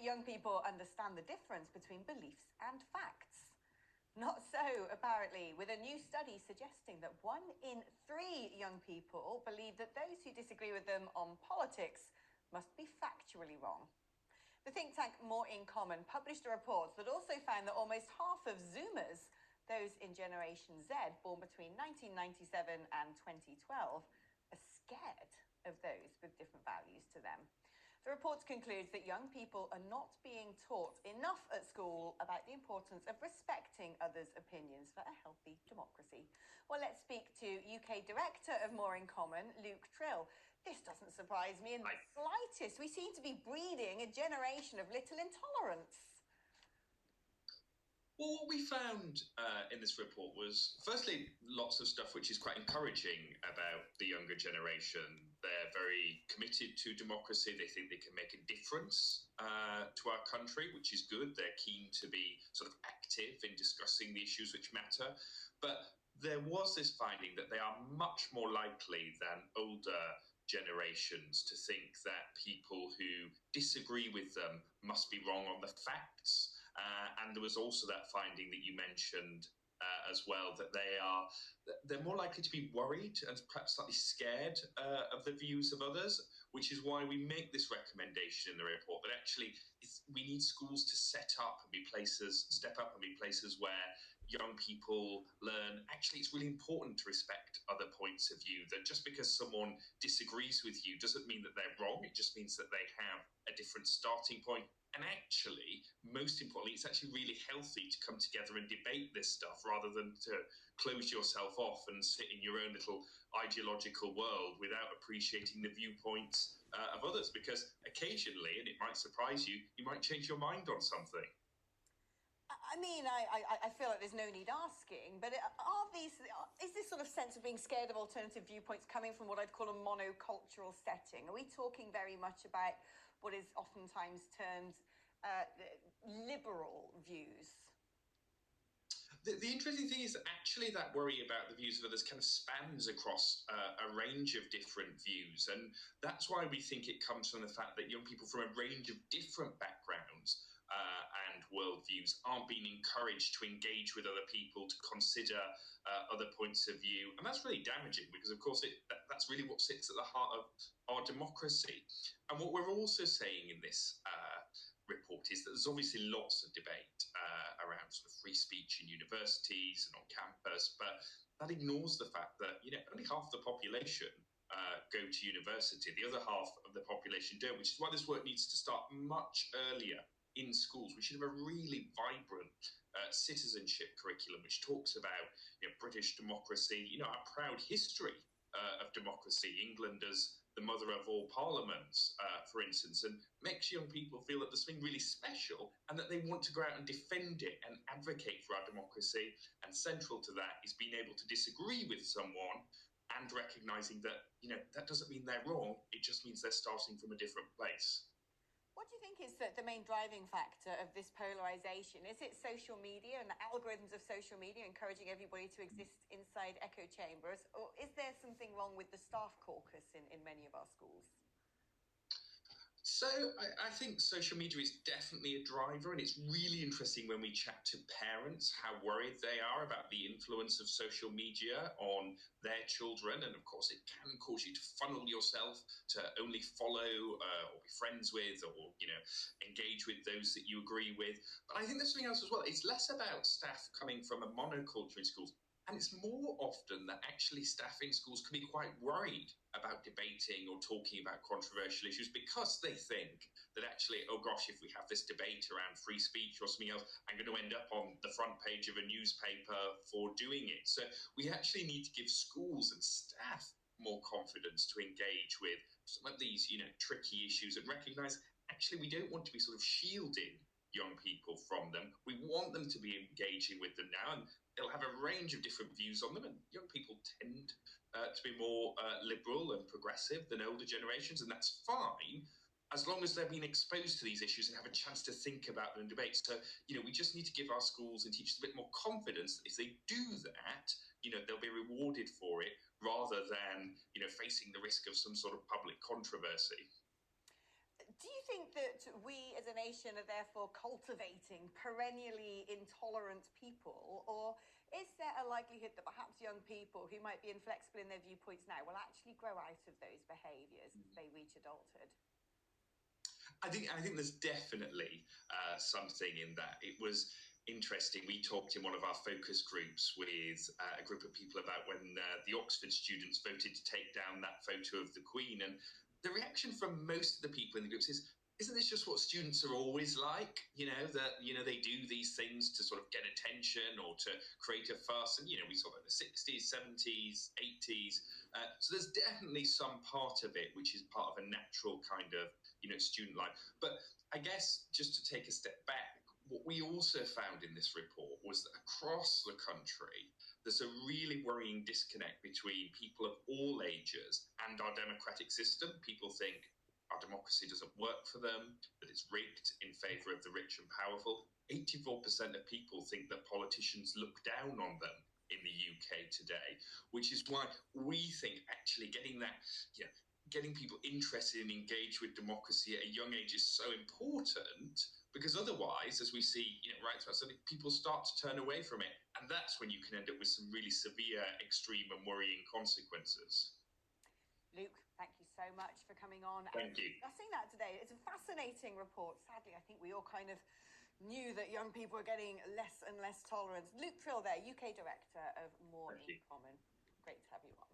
young people understand the difference between beliefs and facts. Not so, apparently, with a new study suggesting that 1 in 3 young people believe that those who disagree with them on politics must be factually wrong. The think tank More in Common published a report that also found that almost half of Zoomers, those in Generation Z, born between 1997 and 2012, are scared of those with different values to them. The report concludes that young people are not being taught enough at school about the importance of respecting others' opinions for a healthy democracy. Well, let's speak to UK Director of More in Common, Luke Tryl. This doesn't surprise me in the slightest. We seem to be breeding a generation of little intolerance. Well, what we found in this report was, firstly, lots of stuff which is quite encouraging about the younger generation. They're very committed to democracy. They think they can make a difference to our country, which is good. They're keen to be sort of active in discussing the issues which matter. But there was this finding that they are much more likely than older generations to think that people who disagree with them must be wrong on the facts. And there was also that finding that you mentioned as well, that they're more likely to be worried and perhaps slightly scared of the views of others, which is why we make this recommendation in the report. But actually, we need schools to step up and be places where young people learn, actually, it's really important to respect other points of view, that just because someone disagrees with you doesn't mean that they're wrong. It just means that they have a different starting point. And actually, most importantly, it's actually really healthy to come together and debate this stuff rather than to close yourself off and sit in your own little ideological world without appreciating the viewpoints of others. Because occasionally, and it might surprise you, you might change your mind on something. I mean, I feel like there's no need asking, but is this sort of sense of being scared of alternative viewpoints coming from what I'd call a monocultural setting? Are we talking very much about what is oftentimes termed liberal views? The interesting thing is that actually that worry about the views of others kind of spans across a range of different views. And that's why we think it comes from the fact that young people from a range of different backgrounds and worldviews aren't being encouraged to engage with other people, to consider other points of view. And that's really damaging because, of course, that's really what sits at the heart of our democracy. And what we're also saying in this report is that there's obviously lots of debate around sort of free speech in universities and on campus, but that ignores the fact that, only half the population go to university. The other half of the population don't, which is why this work needs to start much earlier in schools. We should have a really vibrant citizenship curriculum which talks about British democracy, our proud history of democracy, England as the mother of all parliaments, for instance, and makes young people feel that there's something really special and that they want to go out and defend it and advocate for our democracy. And central to that is being able to disagree with someone and recognising that, that doesn't mean they're wrong, it just means they're starting from a different place. What do you think is the main driving factor of this polarisation? Is it social media and the algorithms of social media encouraging everybody to exist inside echo chambers? Or is there something wrong with the staff caucus in many of our schools? So I think social media is definitely a driver, and it's really interesting when we chat to parents how worried they are about the influence of social media on their children. And of course, it can cause you to funnel yourself to only follow or be friends with or, engage with those that you agree with. But I think there's something else as well. It's less about staff coming from a monoculture in schools. And it's more often that actually staff in schools can be quite worried about debating or talking about controversial issues because they think that actually, oh gosh, if we have this debate around free speech or something else, I'm going to end up on the front page of a newspaper for doing it. So we actually need to give schools and staff more confidence to engage with some of these, tricky issues and recognise actually we don't want to be sort of shielding young people from them. We want them to be engaging with them now, and they'll have a range of different views on them, and young people tend to be more liberal and progressive than older generations, and that's fine as long as they're being exposed to these issues and have a chance to think about them and debate. So, we just need to give our schools and teachers a bit more confidence that if they do that, they'll be rewarded for it rather than, facing the risk of some sort of public controversy. Do you think that we as a nation are therefore cultivating perennially intolerant people, or is there a likelihood that perhaps young people who might be inflexible in their viewpoints now will actually grow out of those behaviours as they reach adulthood? I think there's definitely something in that. It was interesting. We talked in one of our focus groups with a group of people about when the Oxford students voted to take down that photo of the Queen, and the reaction from most of the people in the groups is, isn't this just what students are always like? They do these things to sort of get attention or to create a fuss. And, we saw that in the 60s, 70s, 80s. So there's definitely some part of it which is part of a natural kind of, student life. But I guess just to take a step back, what we also found in this report was that across the country, there's a really worrying disconnect between people of all ages and our democratic system. People think our democracy doesn't work for them, that it's rigged in favour of the rich and powerful. 84% of people think that politicians look down on them in the UK today, which is why we think actually getting people interested and engaged with democracy at a young age is so important, because otherwise, as we see, right throughout, people start to turn away from it, and that's when you can end up with some really severe, extreme, and worrying consequences. Luke, thank you so much for coming on and discussing that today. It's a fascinating report. Sadly, I think we all kind of knew that young people are getting less and less tolerant. Luke Tryl there, UK Director of More in Common. Great to have you on.